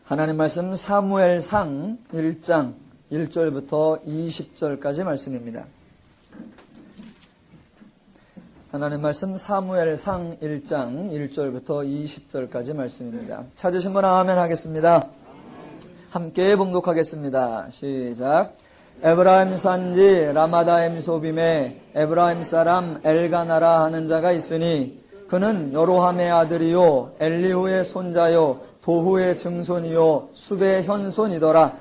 하나님 말씀 사무엘상 1장 1절부터 20절까지 말씀입니다. 하나님 말씀 사무엘상 1장 1절부터 20절까지 말씀입니다. 찾으신 분 아멘 하겠습니다. 함께 봉독하겠습니다. 시작. 에브라임 산지 라마다임 소빔에 에브라임 사람 엘가나라 하는 자가 있으니 그는 여로함의 아들이요 엘리후의 손자요 도후의 증손이요 숲의 현손이더라.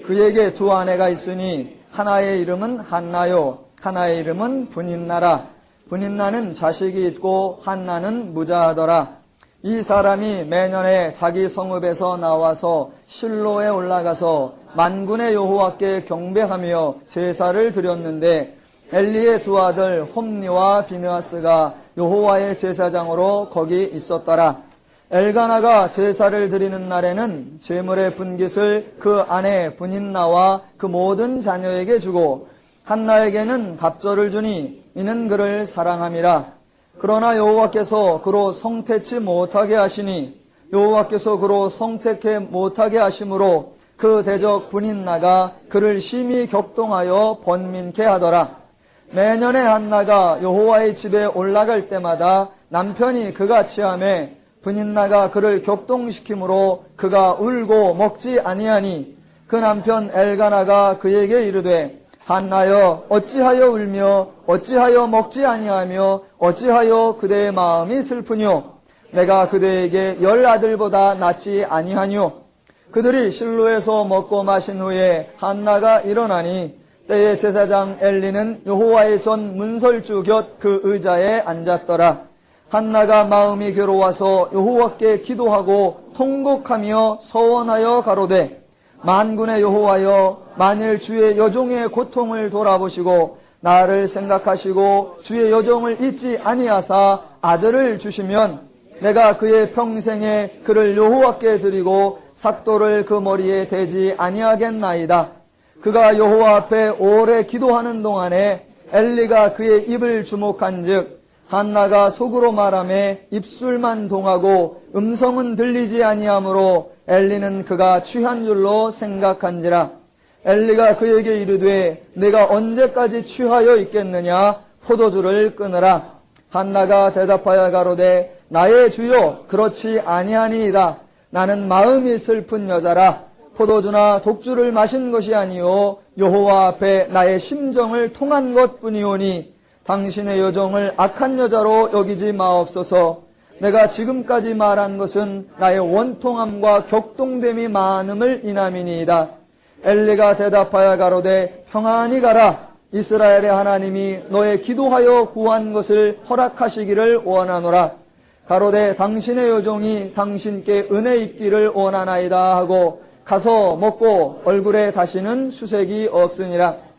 그에게 두 아내가 있으니 하나의 이름은 한나요 하나의 이름은 분인나라. 분인나는 자식이 있고 한나는 무자하더라. 이 사람이 매년에 자기 성읍에서 나와서 실로에 올라가서 만군의 여호와께 경배하며 제사를 드렸는데 엘리의 두 아들 홈니와 비느하스가 여호와의 제사장으로 거기 있었더라. 엘가나가 제사를 드리는 날에는 제물의 분깃을 그 아내 분인나와 그 모든 자녀에게 주고 한나에게는 갑절을 주니 이는 그를 사랑함이라. 그러나 여호와께서 그로 성택치 못하게 하시니 여호와께서 그로 성택해 못하게 하심으로 그 대적 분인나가 그를 심히 격동하여 번민케 하더라. 매년에 한나가 여호와의 집에 올라갈 때마다 남편이 그가 취하매 분인나가 그를 격동시키므로 그가 울고 먹지 아니하니 그 남편 엘가나가 그에게 이르되 한나여 어찌하여 울며 어찌하여 먹지 아니하며 어찌하여 그대의 마음이 슬프뇨. 내가 그대에게 10 아들보다 낫지 아니하뇨. 그들이 실로에서 먹고 마신 후에 한나가 일어나니 때에 제사장 엘리는 여호와의 전 문설주 곁 그 의자에 앉았더라. 한나가 마음이 괴로워서 여호와께 기도하고 통곡하며 서원하여 가로되 만군의 여호와여 만일 주의 여종의 고통을 돌아보시고 나를 생각하시고 주의 여종을 잊지 아니하사 아들을 주시면 내가 그의 평생에 그를 여호와께 드리고 삭도를 그 머리에 대지 아니하겠나이다. 그가 여호와 앞에 오래 기도하는 동안에 엘리가 그의 입을 주목한즉 한나가 속으로 말하매 입술만 동하고 음성은 들리지 아니하므로 엘리는 그가 취한 줄로 생각한지라. 엘리가 그에게 이르되 내가 언제까지 취하여 있겠느냐. 포도주를 끊으라. 한나가 대답하여 가로되 나의 주여 그렇지 아니하니이다. 나는 마음이 슬픈 여자라. 포도주나 독주를 마신 것이 아니요 여호와 앞에 나의 심정을 통한 것뿐이오니 당신의 여종을 악한 여자로 여기지 마옵소서. 내가 지금까지 말한 것은 나의 원통함과 격동됨이 많음을 인함이니이다. 엘리가 대답하여 가로되 평안히 가라. 이스라엘의 하나님이 너의 기도하여 구한 것을 허락하시기를 원하노라. 가로되 당신의 여종이 당신께 은혜 입기를 원하나이다 하고 가서 먹고 얼굴에 다시는 수색이 없으니라.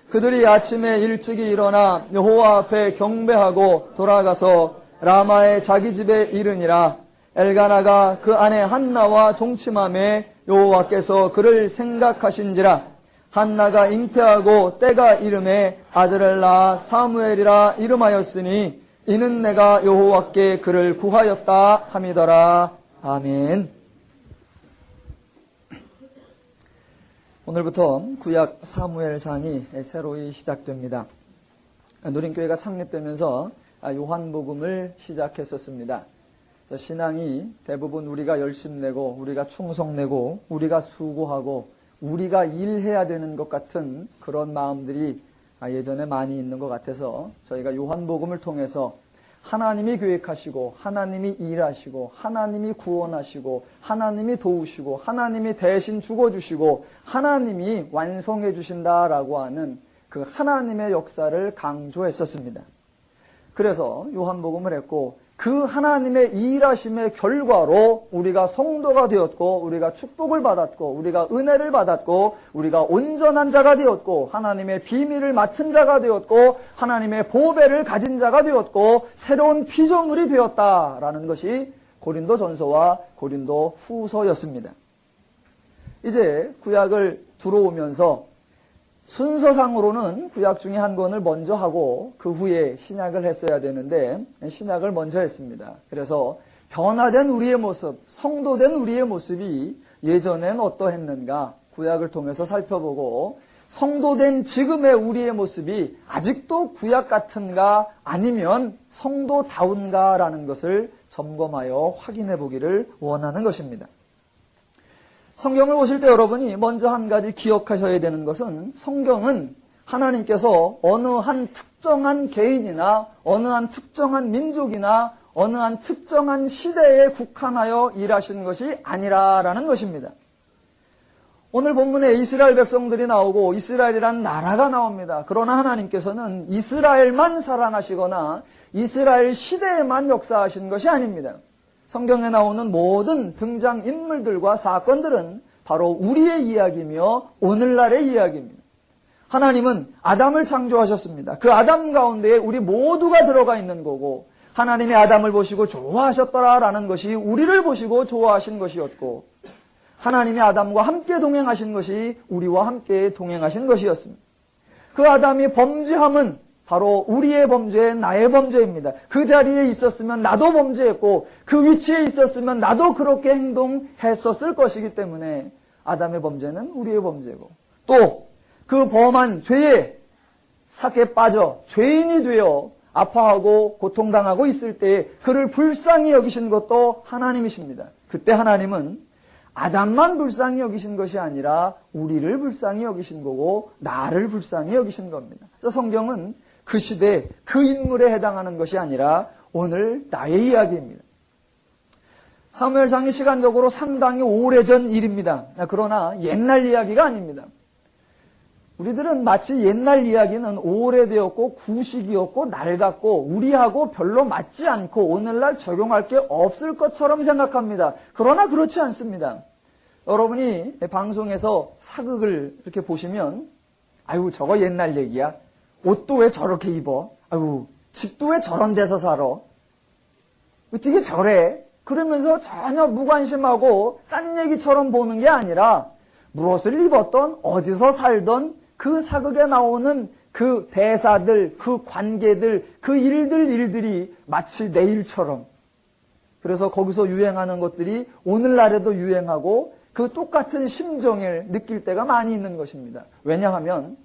그들이 아침에 일찍이 일어나 여호와 앞에 경배하고 돌아가서 라마의 자기 집에 이르니라. 엘가나가 그 아내 한나와 동침함에 여호와께서 그를 생각하신지라. 한나가 잉태하고 때가 이름에 아들을 낳아 사무엘이라 이름하였으니 이는 내가 여호와께 그를 구하였다 함이더라. 아멘. 오늘부터 구약 사무엘상이 새로이 시작됩니다. 누린교회가 창립되면서 요한복음을 시작했었습니다. 신앙이 대부분 우리가 열심내고 우리가 충성내고 우리가 수고하고 우리가 일해야 되는 것 같은 그런 마음들이 예전에 많이 있는 것 같아서 저희가 요한복음을 통해서 하나님이 계획하시고 하나님이 일하시고 하나님이 구원하시고 하나님이 도우시고 하나님이 대신 죽어주시고 하나님이 완성해 주신다라고 하는 그 하나님의 역사를 강조했었습니다. 그래서 요한복음을 했고 그 하나님의 일하심의 결과로 우리가 성도가 되었고 우리가 축복을 받았고 우리가 은혜를 받았고 우리가 온전한 자가 되었고 하나님의 비밀을 맡은 자가 되었고 하나님의 보배를 가진 자가 되었고 새로운 피조물이 되었다라는 것이 고린도전서와 고린도후서였습니다. 이제 구약을 들어오면서 순서상으로는 구약 중에 한 권을 먼저 하고 그 후에 신약을 했어야 되는데 신약을 먼저 했습니다. 그래서 변화된 우리의 모습, 성도된 우리의 모습이 예전엔 어떠했는가 구약을 통해서 살펴보고 성도된 지금의 우리의 모습이 아직도 구약 같은가 아니면 성도다운가라는 것을 점검하여 확인해 보기를 원하는 것입니다. 성경을 보실 때 여러분이 먼저 한 가지 기억하셔야 되는 것은 성경은 하나님께서 어느 한 특정한 개인이나 어느 한 특정한 민족이나 어느 한 특정한 시대에 국한하여 일하신 것이 아니라라는 것입니다. 오늘 본문에 이스라엘 백성들이 나오고 이스라엘이란 나라가 나옵니다. 그러나 하나님께서는 이스라엘만 사랑하시거나 이스라엘 시대에만 역사하신 것이 아닙니다. 성경에 나오는 모든 등장인물들과 사건들은 바로 우리의 이야기며 오늘날의 이야기입니다. 하나님은 아담을 창조하셨습니다. 그 아담 가운데에 우리 모두가 들어가 있는 거고 하나님이 아담을 보시고 좋아하셨더라라는 것이 우리를 보시고 좋아하신 것이었고 하나님이 아담과 함께 동행하신 것이 우리와 함께 동행하신 것이었습니다. 그 아담이 범죄함은 바로 우리의 범죄, 나의 범죄입니다. 그 자리에 있었으면 나도 범죄했고 그 위치에 있었으면 나도 그렇게 행동했었을 것이기 때문에 아담의 범죄는 우리의 범죄고 또 그 범한 죄에 삭에 빠져 죄인이 되어 아파하고 고통당하고 있을 때 그를 불쌍히 여기신 것도 하나님이십니다. 그때 하나님은 아담만 불쌍히 여기신 것이 아니라 우리를 불쌍히 여기신 거고 나를 불쌍히 여기신 겁니다. 그래서 성경은 그 시대, 그 인물에 해당하는 것이 아니라 오늘 나의 이야기입니다. 사무엘상이 시간적으로 상당히 오래전 일입니다. 그러나 옛날 이야기가 아닙니다. 우리들은 마치 옛날 이야기는 오래되었고 구식이었고 낡았고 우리하고 별로 맞지 않고 오늘날 적용할 게 없을 것처럼 생각합니다. 그러나 그렇지 않습니다. 여러분이 방송에서 사극을 이렇게 보시면 아유 저거 옛날 얘기야. 옷도 왜 저렇게 입어? 아유 집도 왜 저런 데서 살아? 어떻게 저래? 그러면서 전혀 무관심하고 딴 얘기처럼 보는 게 아니라 무엇을 입었던 어디서 살던 그 사극에 나오는 그 대사들, 그 관계들, 그 일들이 마치 내일처럼 그래서 거기서 유행하는 것들이 오늘날에도 유행하고 그 똑같은 심정을 느낄 때가 많이 있는 것입니다. 왜냐하면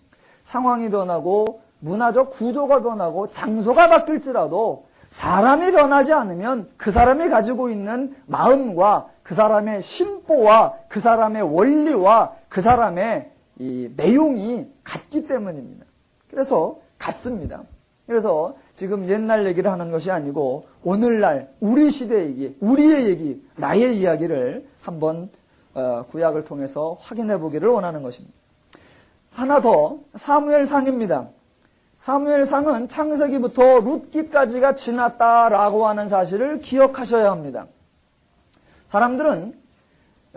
상황이 변하고 문화적 구조가 변하고 장소가 바뀔지라도 사람이 변하지 않으면 그 사람이 가지고 있는 마음과 그 사람의 심보와 그 사람의 원리와 그 사람의 이 내용이 같기 때문입니다. 그래서 같습니다. 그래서 지금 옛날 얘기를 하는 것이 아니고 오늘날 우리 시대 얘기, 우리의 얘기, 나의 이야기를 한번 구약을 통해서 확인해 보기를 원하는 것입니다. 하나 더 사무엘상입니다. 사무엘상은 창세기부터 룻기까지가 지났다라고 하는 사실을 기억하셔야 합니다.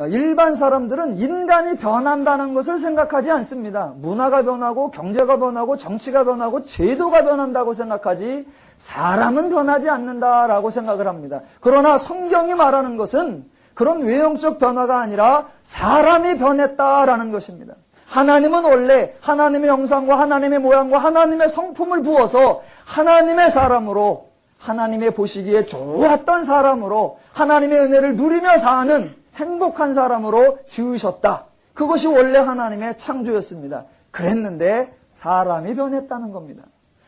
일반 사람들은 인간이 변한다는 것을 생각하지 않습니다. 문화가 변하고 경제가 변하고 정치가 변하고 제도가 변한다고 생각하지 사람은 변하지 않는다라고 생각을 합니다. 그러나 성경이 말하는 것은 그런 외형적 변화가 아니라 사람이 변했다라는 것입니다. 하나님은 원래 하나님의 형상과 하나님의 모양과 하나님의 성품을 부어서 하나님의 사람으로 하나님의 보시기에 좋았던 사람으로 하나님의 은혜를 누리며 사는 행복한 사람으로 지으셨다. 그것이 원래 하나님의 창조였습니다. 그랬는데 사람이 변했다는 겁니다.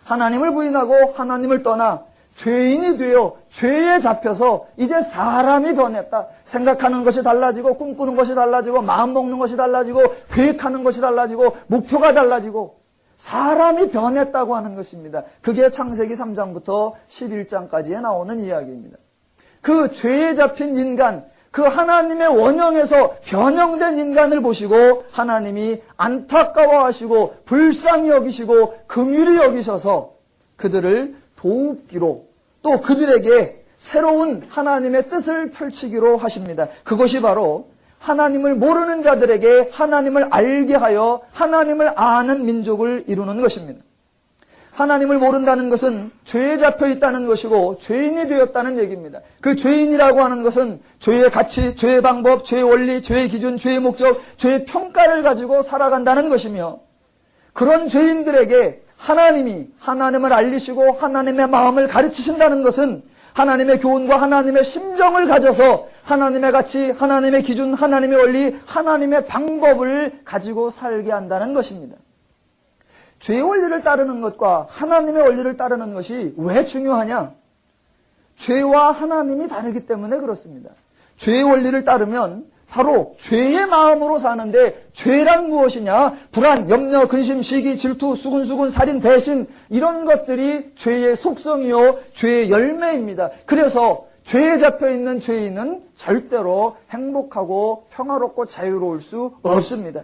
하나님을 부인하고 하나님을 떠나 죄인이 되어 죄에 잡혀서 이제 사람이 변했다. 생각하는 것이 달라지고 꿈꾸는 것이 달라지고 마음 먹는 것이 달라지고 계획하는 것이 달라지고 목표가 달라지고 사람이 변했다고 하는 것입니다. 그게 창세기 3장부터 11장까지에 나오는 이야기입니다. 그 죄에 잡힌 인간, 그 하나님의 원형에서 변형된 인간을 보시고 하나님이 안타까워하시고 불쌍히 여기시고 긍휼히 여기셔서 그들을 도우기로 또 그들에게 새로운 하나님의 뜻을 펼치기로 하십니다. 그것이 바로 하나님을 모르는 자들에게 하나님을 알게 하여 하나님을 아는 민족을 이루는 것입니다. 하나님을 모른다는 것은 죄에 잡혀 있다는 것이고 죄인이 되었다는 얘기입니다. 그 죄인이라고 하는 것은 죄의 가치, 죄의 방법, 죄의 원리, 죄의 기준, 죄의 목적, 죄의 평가를 가지고 살아간다는 것이며 그런 죄인들에게 하나님이 하나님을 알리시고 하나님의 마음을 가르치신다는 것은 하나님의 교훈과 하나님의 심정을 가져서 하나님의 가치, 하나님의 기준, 하나님의 원리, 하나님의 방법을 가지고 살게 한다는 것입니다. 죄의 원리를 따르는 것과 하나님의 원리를 따르는 것이 왜 중요하냐? 죄와 하나님이 다르기 때문에 그렇습니다. 죄의 원리를 따르면 바로 죄의 마음으로 사는데, 죄란 무엇이냐? 불안, 염려, 근심, 시기, 질투, 수군수군, 살인, 배신, 이런 것들이 죄의 속성이요 죄의 열매입니다. 그래서 죄에 잡혀있는 죄인은 절대로 행복하고 평화롭고 자유로울 수 없습니다.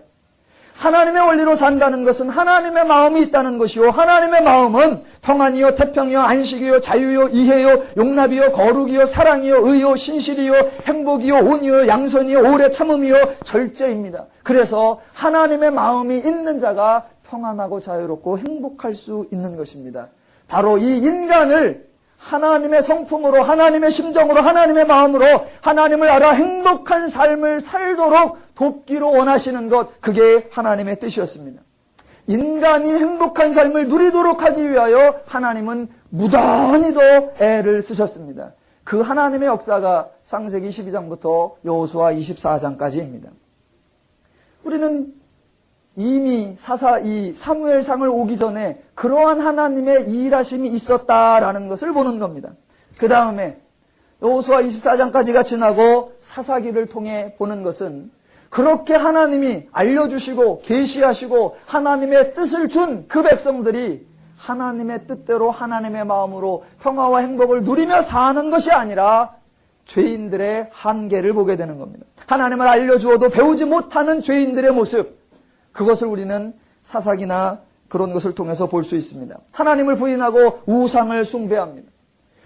하나님의 원리로 산다는 것은 하나님의 마음이 있다는 것이요, 하나님의 마음은 평안이요, 태평이요, 안식이요, 자유요, 이해요, 용납이요, 거룩이요, 사랑이요, 의요, 신실이요, 행복이요, 온이요, 양선이요, 오래 참음이요, 절제입니다. 그래서 하나님의 마음이 있는 자가 평안하고 자유롭고 행복할 수 있는 것입니다. 바로 이 인간을 하나님의 성품으로, 하나님의 심정으로, 하나님의 마음으로 하나님을 알아 행복한 삶을 살도록 돕기로 원하시는 것, 그게 하나님의 뜻이었습니다. 인간이 행복한 삶을 누리도록 하기 위하여 하나님은 무던히도 애를 쓰셨습니다. 그 하나님의 역사가 창세기 12장부터 여호수아 24장까지입니다. 우리는 이미 이 사무엘상을 오기 전에 그러한 하나님의 일하심이 있었다라는 것을 보는 겁니다. 그 다음에 여호수아 24장까지가 지나고 사사기를 통해 보는 것은 그렇게 하나님이 알려주시고 계시하시고 하나님의 뜻을 준 그 백성들이 하나님의 뜻대로 하나님의 마음으로 평화와 행복을 누리며 사는 것이 아니라 죄인들의 한계를 보게 되는 겁니다. 하나님을 알려주어도 배우지 못하는 죄인들의 모습, 그것을 우리는 사사기나 그런 것을 통해서 볼 수 있습니다. 하나님을 부인하고 우상을 숭배합니다.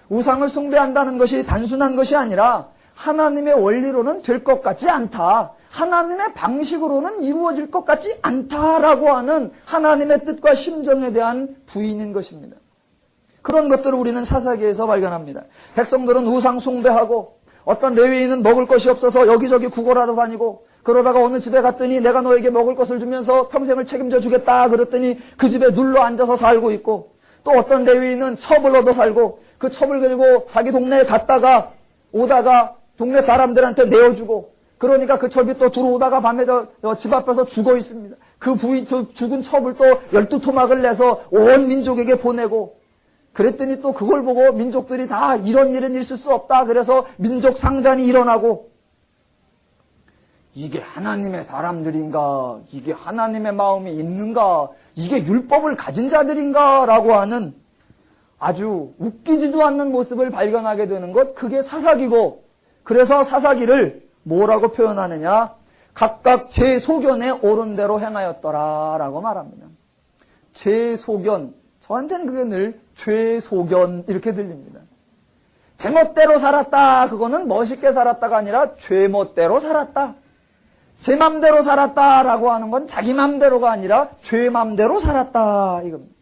우상을 숭배한다는 것이 단순한 것이 아니라 하나님의 원리로는 될 것 같지 않다, 하나님의 방식으로는 이루어질 것 같지 않다라고 하는 하나님의 뜻과 심정에 대한 부인인 것입니다. 그런 것들을 우리는 사사기에서 발견합니다. 백성들은 우상 숭배하고, 어떤 레위인은 먹을 것이 없어서 여기저기 구걸하러 다니고, 그러다가 어느 집에 갔더니 내가 너에게 먹을 것을 주면서 평생을 책임져 주겠다 그랬더니 그 집에 눌러 앉아서 살고 있고, 또 어떤 레위인은 첩을 얻어 살고 그 첩을 그리고 자기 동네에 갔다가 오다가 동네 사람들한테 내어주고, 그러니까 그 첩이 또 들어오다가 밤에 집 앞에서 죽어 있습니다. 그 죽은 첩을 또 12토막을 내서 온 민족에게 보내고, 그랬더니 또 그걸 보고 민족들이 다 이런 일은 있을 수 없다, 그래서 민족 상잔이 일어나고, 이게 하나님의 사람들인가? 이게 하나님의 마음이 있는가? 이게 율법을 가진 자들인가? 라고 하는 아주 웃기지도 않는 모습을 발견하게 되는 것, 그게 사사기고, 그래서 사사기를 뭐라고 표현하느냐? 각각 제 소견에 옳은 대로 행하였더라 라고 말합니다. 제 소견, 저한테는 그게 늘 죄 소견 이렇게 들립니다. 제멋대로 살았다, 그거는 멋있게 살았다가 아니라 죄멋대로 살았다. 제 맘대로 살았다라고 하는 건 자기 맘대로가 아니라 죄 맘대로 살았다, 이겁니다.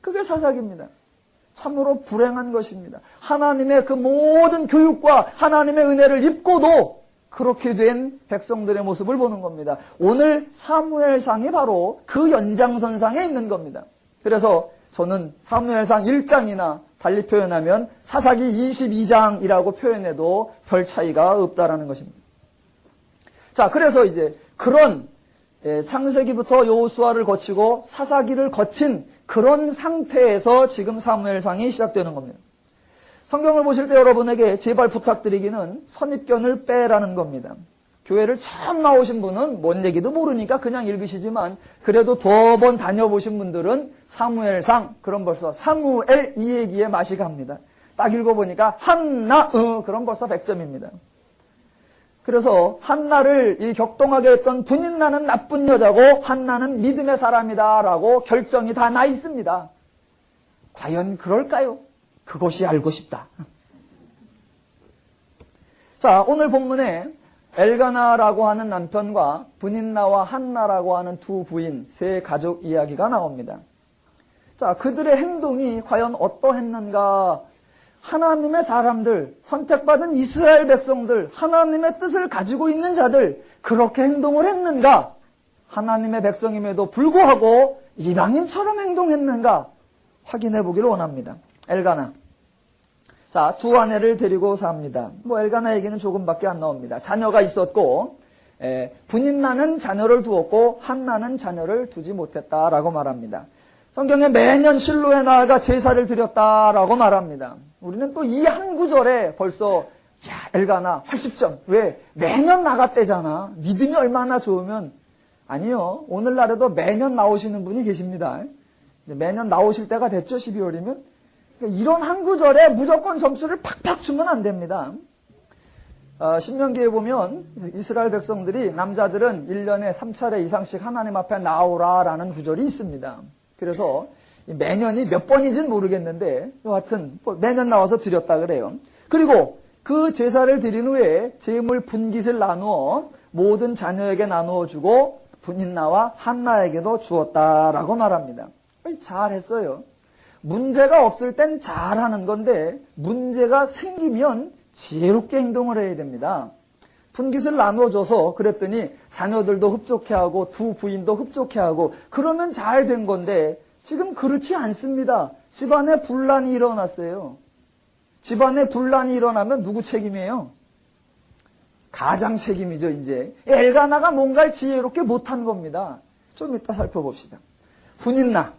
그게 사사기입니다. 참으로 불행한 것입니다. 하나님의 그 모든 교육과 하나님의 은혜를 입고도 그렇게 된 백성들의 모습을 보는 겁니다. 오늘 사무엘상이 바로 그 연장선상에 있는 겁니다. 그래서 저는 사무엘상 1장이나 달리 표현하면 사사기 22장이라고 표현해도 별 차이가 없다라는 것입니다. 자, 그래서 이제 그런 창세기부터 여호수아를 거치고 사사기를 거친 그런 상태에서 지금 사무엘상이 시작되는 겁니다. 성경을 보실 때 여러분에게 제발 부탁드리기는 선입견을 빼라는 겁니다. 교회를 처음 나오신 분은 뭔 얘기도 모르니까 그냥 읽으시지만, 그래도 더 번 다녀보신 분들은 사무엘상, 그럼 벌써 사무엘 이 얘기에 맛이 갑니다. 딱 읽어보니까 한나, 그럼 벌써 100점입니다. 그래서 한나를 이 격동하게 했던 분인나는 나쁜 여자고 한나는 믿음의 사람이다라고 결정이 다 나 있습니다. 과연 그럴까요? 그것이 알고 싶다. 자, 오늘 본문에 엘가나라고 하는 남편과 분인나와 한나라고 하는 두 부인, 세 가족 이야기가 나옵니다. 자, 그들의 행동이 과연 어떠했는가? 하나님의 사람들, 선택받은 이스라엘 백성들, 하나님의 뜻을 가지고 있는 자들, 그렇게 행동을 했는가? 하나님의 백성임에도 불구하고 이방인처럼 행동했는가? 확인해 보기를 원합니다. 엘가나. 자, 두 아내를 데리고 삽니다. 뭐 엘가나 얘기는 조금밖에 안 나옵니다. 자녀가 있었고 분인나는 자녀를 두었고 한나는 자녀를 두지 못했다라고 말합니다. 성경에 매년 실로에 나아가 제사를 드렸다라고 말합니다. 우리는 또 이 한 구절에 벌써 엘가나 80점. 왜? 매년 나갔대잖아. 믿음이 얼마나 좋으면. 아니요. 오늘날에도 매년 나오시는 분이 계십니다. 매년 나오실 때가 됐죠. 12월이면. 이런 한 구절에 무조건 점수를 팍팍 주면 안 됩니다. 신명기에 보면 이스라엘 백성들이 남자들은 1년에 3차례 이상씩 하나님 앞에 나오라라는 구절이 있습니다. 그래서 매년이 몇 번인지는 모르겠는데 여하튼 매년 나와서 드렸다 그래요. 그리고 그 제사를 드린 후에 제물 분깃을 나누어 모든 자녀에게 나누어 주고 분인나와 한나에게도 주었다라고 말합니다. 잘했어요. 문제가 없을 땐 잘하는 건데 문제가 생기면 지혜롭게 행동을 해야 됩니다. 분깃을 나눠줘서 그랬더니 자녀들도 흡족해하고 두 부인도 흡족해하고 그러면 잘 된 건데 지금 그렇지 않습니다. 집안에 분란이 일어났어요. 집안에 분란이 일어나면 누구 책임이에요? 가장 책임이죠. 이제 엘가나가 뭔가를 지혜롭게 못한 겁니다. 좀 이따 살펴봅시다. 분인나.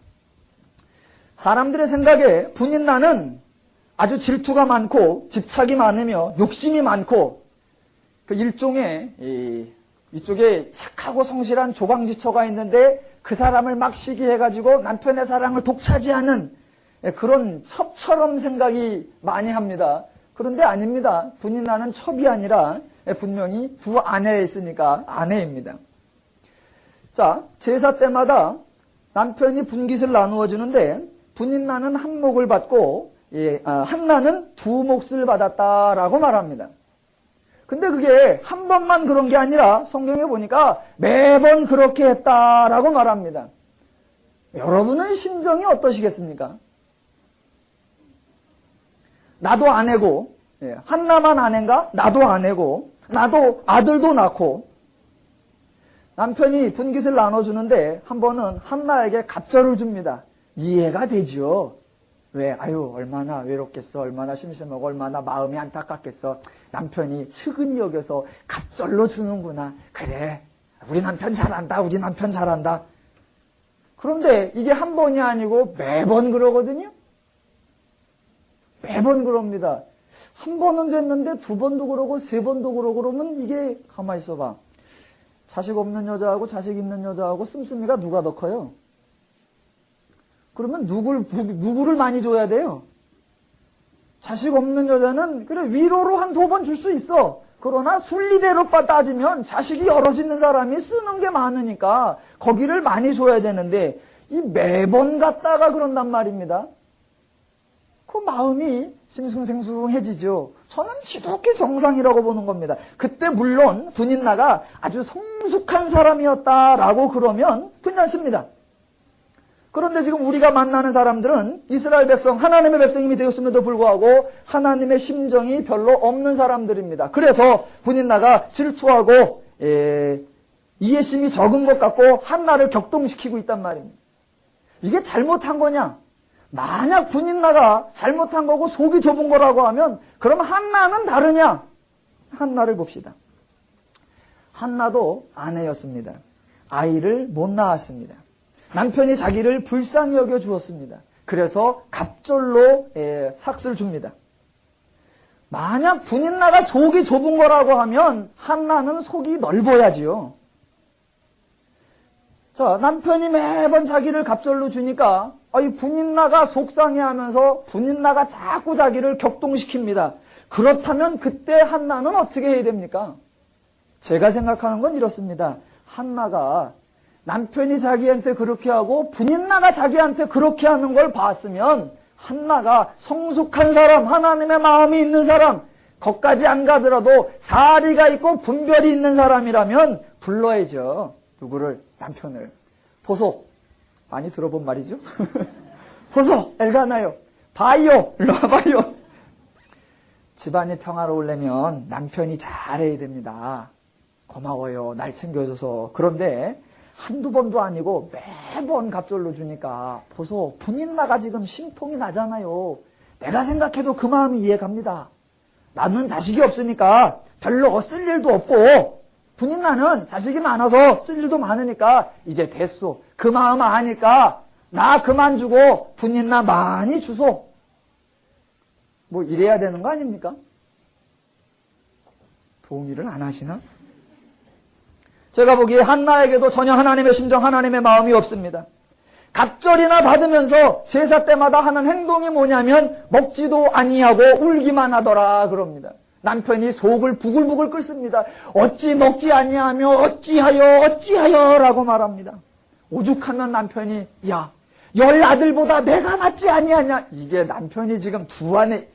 사람들의 생각에 분인나는 아주 질투가 많고 집착이 많으며 욕심이 많고 그 일종의 이쪽에 착하고 성실한 조방지처가 있는데 그 사람을 막 시기해가지고 남편의 사랑을 독차지하는 그런 첩처럼 생각이 많이 합니다. 그런데 아닙니다. 분인나는 첩이 아니라 분명히 두 아내에 있으니까 아내입니다. 자, 제사 때마다 남편이 분깃을 나누어 주는데 분인나는 한 몫을 받고 한나는 두 몫을 받았다라고 말합니다. 근데 그게 한 번만 그런 게 아니라 성경에 보니까 매번 그렇게 했다라고 말합니다. 여러분의 심정이 어떠시겠습니까? 나도 아내고 한나만 아내인가? 나도 아내고 나도 아들도 낳고 남편이 분깃을 나눠주는데 한 번은 한나에게 갑절을 줍니다. 이해가 되죠. 왜? 아유 얼마나 외롭겠어. 얼마나 심심하고 얼마나 마음이 안타깝겠어. 남편이 측은히 여겨서 갑절로 주는구나. 그래 우리 남편 잘한다. 우리 남편 잘한다. 그런데 이게 한 번이 아니고 매번 그러거든요. 매번 그럽니다. 한 번은 됐는데 두 번도 그러고 세 번도 그러고 그러면 이게 가만히 있어봐. 자식 없는 여자하고 자식 있는 여자하고 씀씀이가 누가 더 커요? 그러면 누구를 많이 줘야 돼요? 자식 없는 여자는 그래 위로로 한 두 번 줄 수 있어. 그러나 순리대로 따지면 자식이 여럿 있는 사람이 쓰는 게 많으니까 거기를 많이 줘야 되는데 이 매번 갔다가 그런단 말입니다. 그 마음이 싱숭생숭해지죠. 저는 지독히 정상이라고 보는 겁니다. 그때 물론 분인나가 아주 성숙한 사람이었다라고 그러면 괜찮습니다. 그런데 지금 우리가 만나는 사람들은 이스라엘 백성, 하나님의 백성이 되었음에도 불구하고 하나님의 심정이 별로 없는 사람들입니다. 그래서 분인나가 질투하고 이해심이 적은 것 같고 한나를 격동시키고 있단 말입니다. 이게 잘못한 거냐? 만약 분인나가 잘못한 거고 속이 좁은 거라고 하면 그럼 한나는 다르냐? 한나를 봅시다. 한나도 아내였습니다. 아이를 못 낳았습니다. 남편이 자기를 불쌍히 여겨 주었습니다. 그래서 갑절로 삭슬 줍니다. 만약 분인나가 속이 좁은 거라고 하면 한나는 속이 넓어야지요. 자, 남편이 매번 자기를 갑절로 주니까 이 분인나가 속상해하면서 분인나가 자꾸 자기를 격동시킵니다. 그렇다면 그때 한나는 어떻게 해야 됩니까? 제가 생각하는 건 이렇습니다. 한나가 남편이 자기한테 그렇게 하고 분인나가 자기한테 그렇게 하는 걸 봤으면 한나가 성숙한 사람, 하나님의 마음이 있는 사람, 거기까지 안 가더라도 사리가 있고 분별이 있는 사람이라면 불러야죠. 누구를? 남편을. 보소. 많이 들어본 말이죠? 보소. 엘가나요. 봐요. 일로 와봐요. 집안이 평화로우려면 남편이 잘해야 됩니다. 고마워요. 날 챙겨줘서. 그런데 한두 번도 아니고 매번 갑절로 주니까 보소. 분인나가 지금 심통이 나잖아요. 내가 생각해도 그 마음이 이해갑니다. 나는 자식이 없으니까 별로 쓸 일도 없고 분인 나는 자식이 많아서 쓸 일도 많으니까 이제 됐소. 그 마음 아니까 나 그만 주고 분인 나 많이 주소. 뭐 이래야 되는 거 아닙니까? 동의를 안 하시나? 제가 보기에 한나에게도 전혀 하나님의 심정, 하나님의 마음이 없습니다. 갑절이나 받으면서 제사 때마다 하는 행동이 뭐냐면 먹지도 아니하고 울기만 하더라 그럽니다. 남편이 속을 부글부글 끓습니다. 어찌 먹지 아니하며 어찌하여 라고 말합니다. 오죽하면 남편이 야, 10아들보다 내가 낫지 아니하냐. 이게 남편이 지금 두 아내를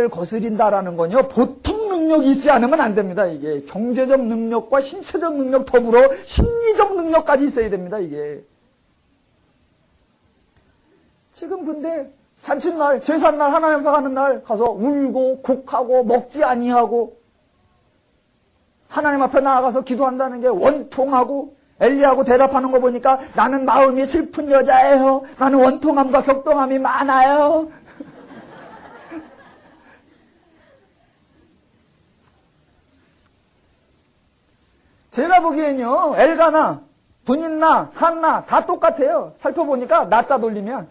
거스린다라는 건요, 보통 능력이 있지 않으면 안 됩니다. 이게 경제적 능력과 신체적 능력 더불어 심리적 능력까지 있어야 됩니다. 이게 지금 근데 잔칫날, 제삿날, 하나님 앞에 가는 날 가서 울고 곡하고 먹지 아니하고 하나님 앞에 나아가서 기도한다는 게 원통하고, 엘리야고 대답하는 거 보니까 나는 마음이 슬픈 여자예요. 나는 원통함과 격동함이 많아요. 제가 보기엔요, 엘가나, 분인나, 한나 다 똑같아요. 살펴보니까 나자 돌리면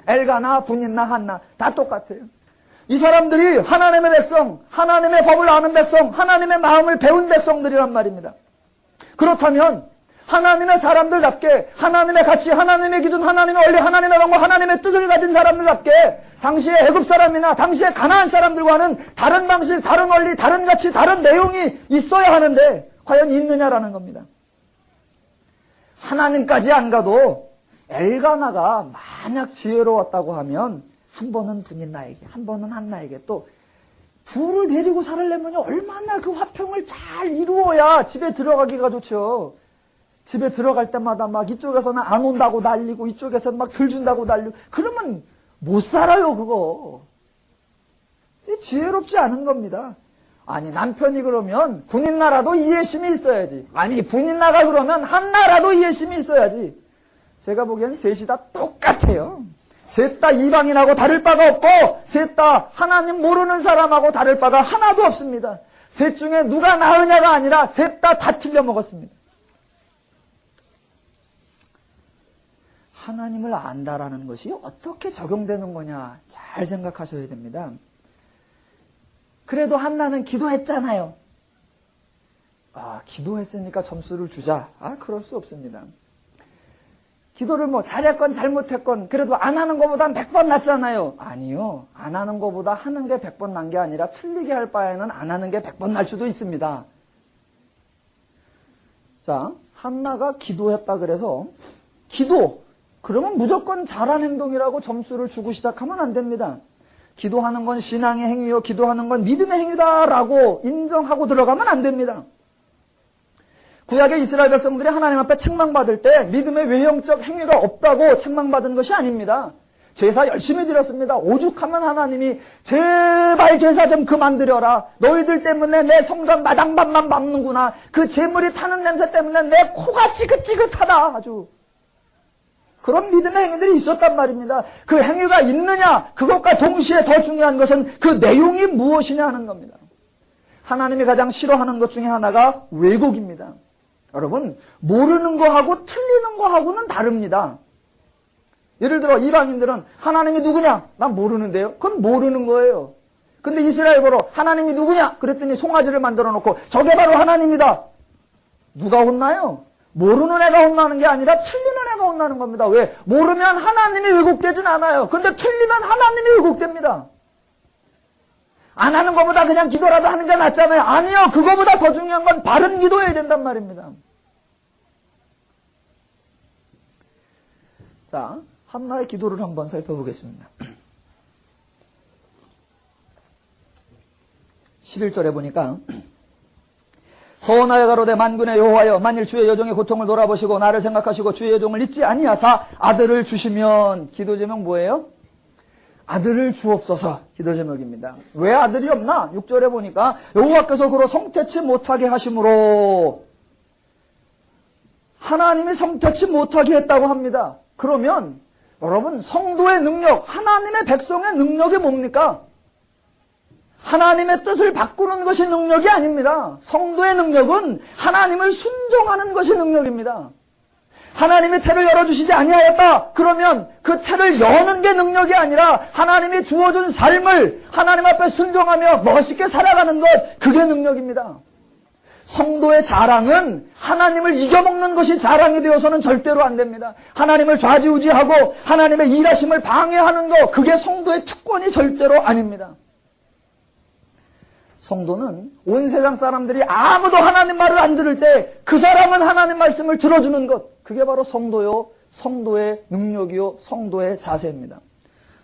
엘가나, 분인나, 한나 다 똑같아요. 이 사람들이 하나님의 백성, 하나님의 법을 아는 백성, 하나님의 마음을 배운 백성들이란 말입니다. 그렇다면 하나님의 사람들답게 하나님의 가치, 하나님의 기준, 하나님의 원리, 하나님의 방법, 하나님의 뜻을 가진 사람들답게 당시의 애굽 사람이나 당시의 가나안 사람들과는 다른 방식, 다른 원리, 다른 가치, 다른 내용이 있어야 하는데 과연 있느냐라는 겁니다. 하나님까지 안 가도 엘가나가 만약 지혜로웠다고 하면 한 번은 분인나에게, 한 번은 한나에게, 또 둘을 데리고 살려면 얼마나 그 화평을 잘 이루어야 집에 들어가기가 좋죠. 집에 들어갈 때마다 막 이쪽에서는 안 온다고 난리고 이쪽에서는 막 덜 준다고 난리고 그러면 못 살아요. 그거 지혜롭지 않은 겁니다. 아니 남편이 그러면 분인나라도 이해심이 있어야지. 아니 분인나가 그러면 한나라도 이해심이 있어야지. 제가 보기엔 셋이 다 똑같아요. 셋 다 이방인하고 다를 바가 없고 셋 다 하나님 모르는 사람하고 다를 바가 하나도 없습니다. 셋 중에 누가 나으냐가 아니라 셋 다 틀려 먹었습니다. 하나님을 안다라는 것이 어떻게 적용되는 거냐 잘 생각하셔야 됩니다. 그래도 한나는 기도했잖아요. 기도했으니까 점수를 주자. 그럴 수 없습니다. 기도를 뭐 잘했건 잘못했건 그래도 안 하는 것보단 100번 낫잖아요. 아니요. 안 하는 것보다 하는 게 100번 난 게 아니라 틀리게 할 바에는 안 하는 게 100번 날 수도 있습니다. 자, 한나가 기도했다 그래서 기도 그러면 무조건 잘한 행동이라고 점수를 주고 시작하면 안 됩니다. 기도하는 건 신앙의 행위요, 기도하는 건 믿음의 행위다라고 인정하고 들어가면 안 됩니다. 구약의 이스라엘 백성들이 하나님 앞에 책망받을 때 믿음의 외형적 행위가 없다고 책망받은 것이 아닙니다. 제사 열심히 드렸습니다. 오죽하면 하나님이 제발 제사 좀 그만 드려라. 너희들 때문에 내 성전 마당밥만 밟는구나. 그 재물이 타는 냄새 때문에 내 코가 지긋지긋하다. 아주 그런 믿음의 행위들이 있었단 말입니다. 그 행위가 있느냐, 그것과 동시에 더 중요한 것은 그 내용이 무엇이냐 하는 겁니다. 하나님이 가장 싫어하는 것 중에 하나가 왜곡입니다. 여러분, 모르는 거하고 틀리는 거하고는 다릅니다. 예를 들어 이방인들은 하나님이 누구냐? 난 모르는데요. 그건 모르는 거예요. 근데 이스라엘 보러 하나님이 누구냐? 그랬더니 송아지를 만들어 놓고 저게 바로 하나님이다. 누가 혼나요? 모르는 애가 혼나는 게 아니라 틀리는 애가 혼나는 겁니다. 왜? 모르면 하나님이 왜곡되진 않아요. 근데 틀리면 하나님이 왜곡됩니다. 안 하는 것보다 그냥 기도라도 하는 게 낫잖아요. 아니요. 그거보다 더 중요한 건 바른 기도해야 된단 말입니다. 자, 한나의 기도를 한번 살펴보겠습니다. 11절에 보니까 서원하여 가로되 만군의 여호와여 만일 주의 여종의 고통을 돌아보시고 나를 생각하시고 주의 여종을 잊지 아니하사 아들을 주시면 기도 제목 뭐예요? 아들을 주옵소서 기도 제목입니다. 왜 아들이 없나? 6절에 보니까 여호와께서 그로 성태치 못하게 하심으로 하나님이 성태치 못하게 했다고 합니다. 그러면 여러분, 성도의 능력, 하나님의 백성의 능력이 뭡니까? 하나님의 뜻을 바꾸는 것이 능력이 아닙니다. 성도의 능력은 하나님을 순종하는 것이 능력입니다. 하나님이 태를 열어주시지 아니하였다. 그러면 그 태를 여는 게 능력이 아니라 하나님이 주어준 삶을 하나님 앞에 순종하며 멋있게 살아가는 것, 그게 능력입니다. 성도의 자랑은 하나님을 이겨먹는 것이 자랑이 되어서는 절대로 안 됩니다. 하나님을 좌지우지하고 하나님의 일하심을 방해하는 것, 그게 성도의 특권이 절대로 아닙니다. 성도는 온 세상 사람들이 아무도 하나님 말을 안 들을 때 그 사람은 하나님 말씀을 들어주는 것, 그게 바로 성도요, 성도의 능력이요, 성도의 자세입니다.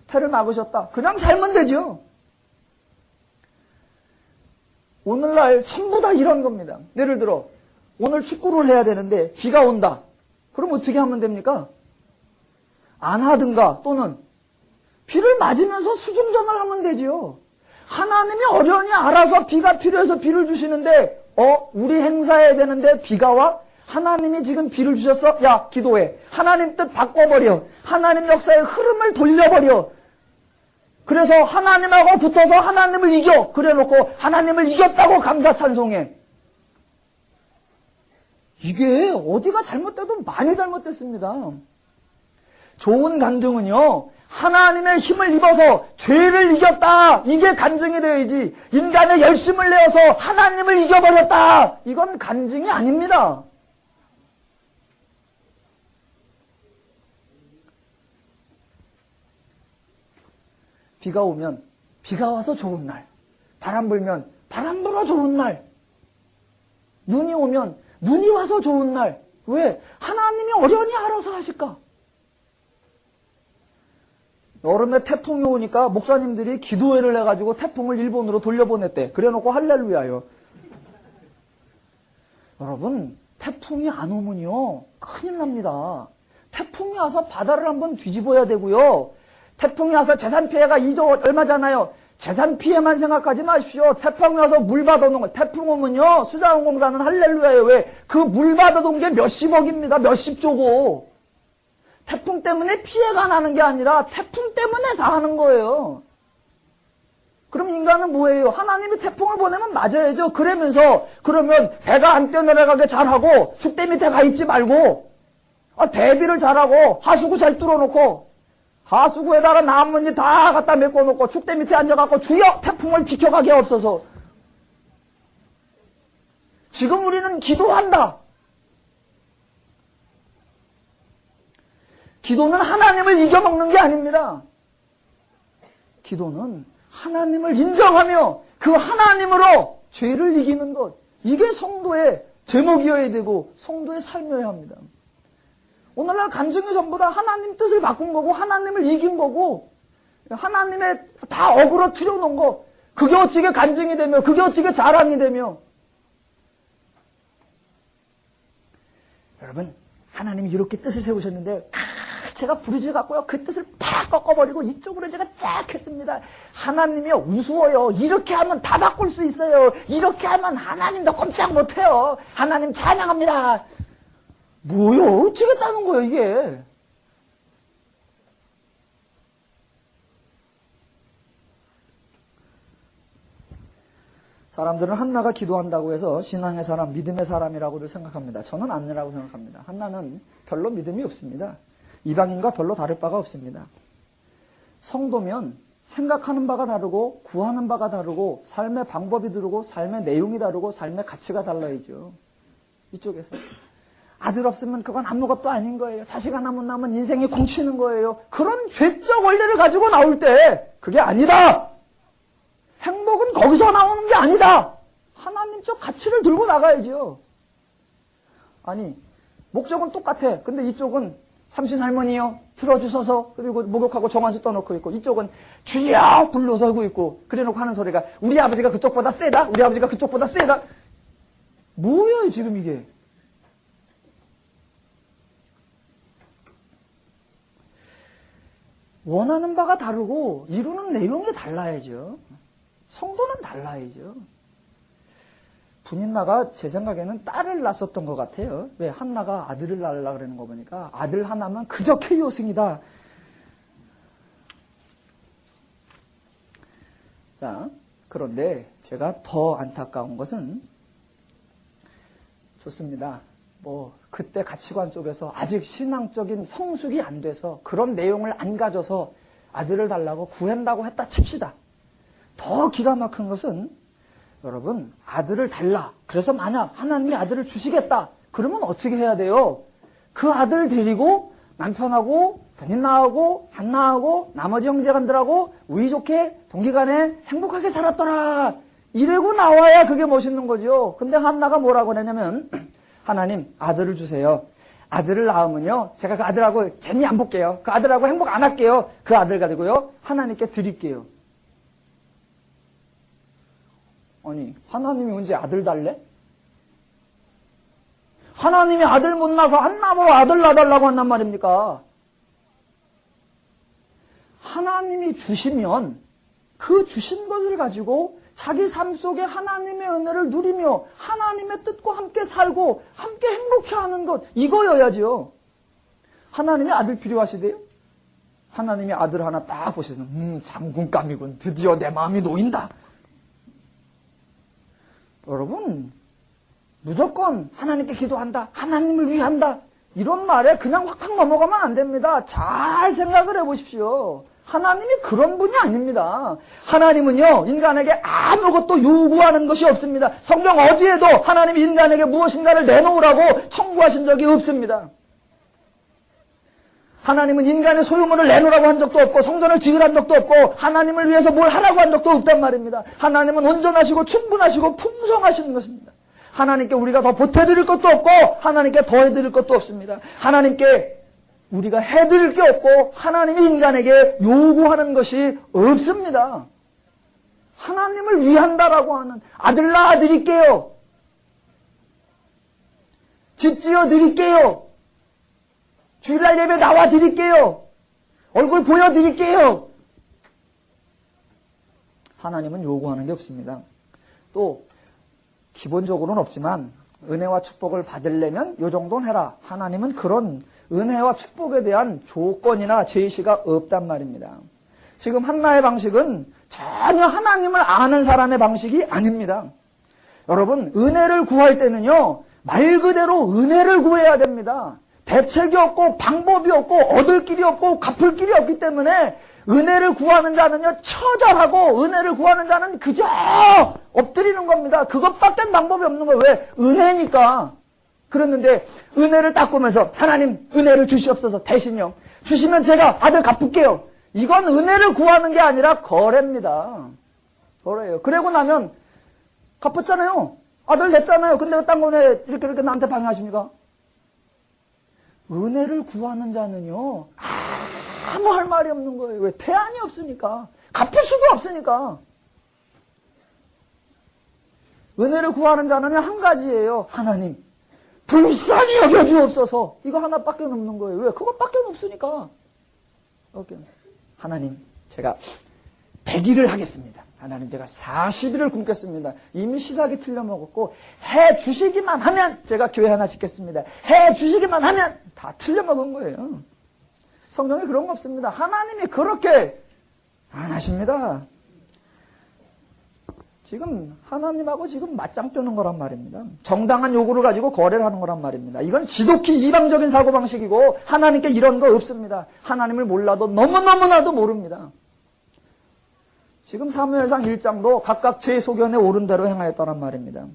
태를 막으셨다. 그냥 살면 되죠. 오늘날 전부 다 이런 겁니다. 예를 들어 오늘 축구를 해야 되는데 비가 온다. 그럼 어떻게 하면 됩니까? 안 하든가 또는 비를 맞으면서 수중전을 하면 되지요. 하나님이 어련히 알아서 비가 필요해서 비를 주시는데 우리 행사해야 되는데 비가 와? 하나님이 지금 비를 주셨어? 야, 기도해. 하나님 뜻 바꿔버려. 하나님 역사의 흐름을 돌려버려. 그래서 하나님하고 붙어서 하나님을 이겨. 그래놓고 하나님을 이겼다고 감사 찬송해. 이게 어디가 잘못돼도 많이 잘못됐습니다. 좋은 간증은요, 하나님의 힘을 입어서 죄를 이겼다, 이게 간증이 되어야지, 인간의 열심을 내어서 하나님을 이겨버렸다, 이건 간증이 아닙니다. 비가 오면 비가 와서 좋은 날, 바람 불면 바람 불어 좋은 날, 눈이 오면 눈이 와서 좋은 날. 왜? 하나님이 어련히 알아서 하실까? 여름에 태풍이 오니까 목사님들이 기도회를 해가지고 태풍을 일본으로 돌려보냈대. 그래놓고 할렐루야요. 여러분, 태풍이 안 오면요 큰일 납니다. 태풍이 와서 바다를 한번 뒤집어야 되고요. 태풍이 와서 재산 피해가 2조 얼마잖아요. 재산 피해만 생각하지 마십시오. 태풍이 와서 물 받아놓은 거. 태풍 오면요, 수자원공사는 할렐루야예요. 왜? 그 물 받아놓은 게 몇십억입니다. 몇십조고. 태풍 때문에 피해가 나는 게 아니라 태풍 때문에 사는 거예요. 그럼 인간은 뭐예요? 하나님이 태풍을 보내면 맞아야죠. 그러면 배가 안 뛰어내려가게 잘하고 축대 밑에 가 있지 말고 대비를 잘하고 하수구 잘 뚫어놓고 하수구에다가 나뭇잎 다 갖다 메꿔놓고 축대 밑에 앉아갖고 주여 태풍을 비켜가게 없어서. 지금 우리는 기도한다. 기도는 하나님을 이겨먹는 게 아닙니다. 기도는 하나님을 인정하며 그 하나님으로 죄를 이기는 것. 이게 성도의 제목이어야 되고 성도의 삶이어야 합니다. 오늘날 간증이 전부 다 하나님 뜻을 바꾼 거고 하나님을 이긴 거고 하나님의 다 어그로 틀어놓은 거. 그게 어떻게 간증이 되며 그게 어떻게 자랑이 되며. 여러분, 하나님이 이렇게 뜻을 세우셨는데 제가 부르짖어 갖고요 그 뜻을 팍 꺾어버리고 이쪽으로 제가 쫙 했습니다. 하나님이요 우스워요. 이렇게 하면 다 바꿀 수 있어요. 이렇게 하면 하나님도 꼼짝 못해요. 하나님 찬양합니다. 뭐요? 어쩌겠다는 거예요 이게. 사람들은 한나가 기도한다고 해서 신앙의 사람, 믿음의 사람이라고들 생각합니다. 저는 아니라고 생각합니다. 한나는 별로 믿음이 없습니다. 이방인과 별로 다를 바가 없습니다. 성도면 생각하는 바가 다르고 구하는 바가 다르고 삶의 방법이 다르고 삶의 내용이 다르고 삶의 가치가 달라야죠. 이쪽에서. 아들 없으면 그건 아무것도 아닌 거예요. 자식 하나 못 낳으면 인생이 공치는 거예요. 그런 죄적 원리를 가지고 나올 때 그게 아니다. 행복은 거기서 나오는 게 아니다. 하나님 쪽 가치를 들고 나가야죠. 아니 목적은 똑같아. 근데 이쪽은 삼신 할머니요 틀어주셔서 그리고 목욕하고 정한수 떠놓고 있고 이쪽은 주여 불러서 하고 있고 그래놓고 하는 소리가 우리 아버지가 그쪽보다 세다. 우리 아버지가 그쪽보다 세다. 뭐예요 지금 이게. 원하는 바가 다르고 이루는 내용이 달라야죠. 성도는 달라야죠. 분인나가 제 생각에는 딸을 낳았었던 것 같아요. 왜? 한나가 아들을 낳으려고 그러는 거 보니까 아들 하나면 그저 KO승이다. 자, 그런데 제가 더 안타까운 것은 좋습니다. 그때 가치관 속에서 아직 신앙적인 성숙이 안 돼서 그런 내용을 안 가져서 아들을 달라고 구한다고 했다 칩시다. 더 기가 막힌 것은 여러분, 아들을 달라. 그래서 만약 하나님이 아들을 주시겠다. 그러면 어떻게 해야 돼요? 그 아들 데리고 남편하고 단인나하고 한나하고 나머지 형제간들하고 우리 좋게 동기간에 행복하게 살았더라. 이래고 나와야 그게 멋있는 거죠. 근데 한나가 뭐라고 그러냐면 하나님 아들을 주세요. 아들을 낳으면요 제가 그 아들하고 재미 안 볼게요. 그 아들하고 행복 안 할게요. 그 아들 가지고요 하나님께 드릴게요. 아니 하나님이 언제 아들 달래? 하나님이 아들 못 낳아서 한나보고 아들 낳아달라고 한단 말입니까? 하나님이 주시면 그 주신 것을 가지고 자기 삶 속에 하나님의 은혜를 누리며 하나님의 뜻과 함께 살고 함께 행복해하는 것 이거여야지요. 하나님이 아들 필요하시대요? 하나님이 아들 하나 딱 보셔서 장군감이군. 드디어 내 마음이 놓인다. 여러분 무조건 하나님께 기도한다. 하나님을 위한다. 이런 말에 그냥 확 넘어가면 안 됩니다. 잘 생각을 해보십시오. 하나님이 그런 분이 아닙니다. 하나님은요, 인간에게 아무것도 요구하는 것이 없습니다. 성경 어디에도 하나님이 인간에게 무엇인가를 내놓으라고 청구하신 적이 없습니다. 하나님은 인간의 소유물을 내놓으라고 한 적도 없고 성전을 지으라는 적도 없고 하나님을 위해서 뭘 하라고 한 적도 없단 말입니다. 하나님은 온전하시고 충분하시고 풍성하신 것입니다. 하나님께 우리가 더 보태드릴 것도 없고 하나님께 더해드릴 것도 없습니다. 하나님께 우리가 해드릴 게 없고 하나님이 인간에게 요구하는 것이 없습니다. 하나님을 위한다라고 하는 아들 낳아 드릴게요. 집 지어 드릴게요. 주일날 예배 나와 드릴게요. 얼굴 보여 드릴게요. 하나님은 요구하는 게 없습니다. 또 기본적으로는 없지만 은혜와 축복을 받으려면 요 정도는 해라. 하나님은 그런 은혜와 축복에 대한 조건이나 제시가 없단 말입니다. 지금 한나의 방식은 전혀 하나님을 아는 사람의 방식이 아닙니다. 여러분 은혜를 구할 때는요 말 그대로 은혜를 구해야 됩니다. 대책이 없고 방법이 없고 얻을 길이 없고 갚을 길이 없기 때문에 은혜를 구하는 자는요 처절하고 은혜를 구하는 자는 그저 엎드리는 겁니다. 그것밖에 방법이 없는 거예요. 왜? 은혜니까. 그랬는데 은혜를 딱 보면서 하나님 은혜를 주시옵소서. 대신요 주시면 제가 아들 갚을게요. 이건 은혜를 구하는 게 아니라 거래입니다. 거래예요. 그러고 나면 갚았잖아요. 아들 냈잖아요. 근데 딴 거네 이렇게 나한테 방해하십니까? 은혜를 구하는 자는요 아무 할 말이 없는 거예요. 왜? 대안이 없으니까. 갚을 수도 없으니까. 은혜를 구하는 자는 한 가지예요. 하나님 불쌍히 여겨주옵소서. 이거 하나밖에 없는 거예요. 왜? 그것밖에 없으니까. 하나님 제가 100일을 하겠습니다. 하나님 제가 40일을 굶겠습니다. 이미 시작이 틀려먹었고 해 주시기만 하면 제가 교회 하나 짓겠습니다. 해 주시기만 하면 다 틀려먹은 거예요. 성경에 그런 거 없습니다. 하나님이 그렇게 안 하십니다. 지금 하나님하고 지금 맞짱 뜨는 거란 말입니다. 정당한 요구를 가지고 거래를 하는 거란 말입니다. 이건 지독히 이방적인 사고방식이고 하나님께 이런 거 없습니다. 하나님을 몰라도 너무너무나도 모릅니다. 지금 사무엘상 1장도 각각 제 소견에 옳은 대로 행하였다란 말입니다.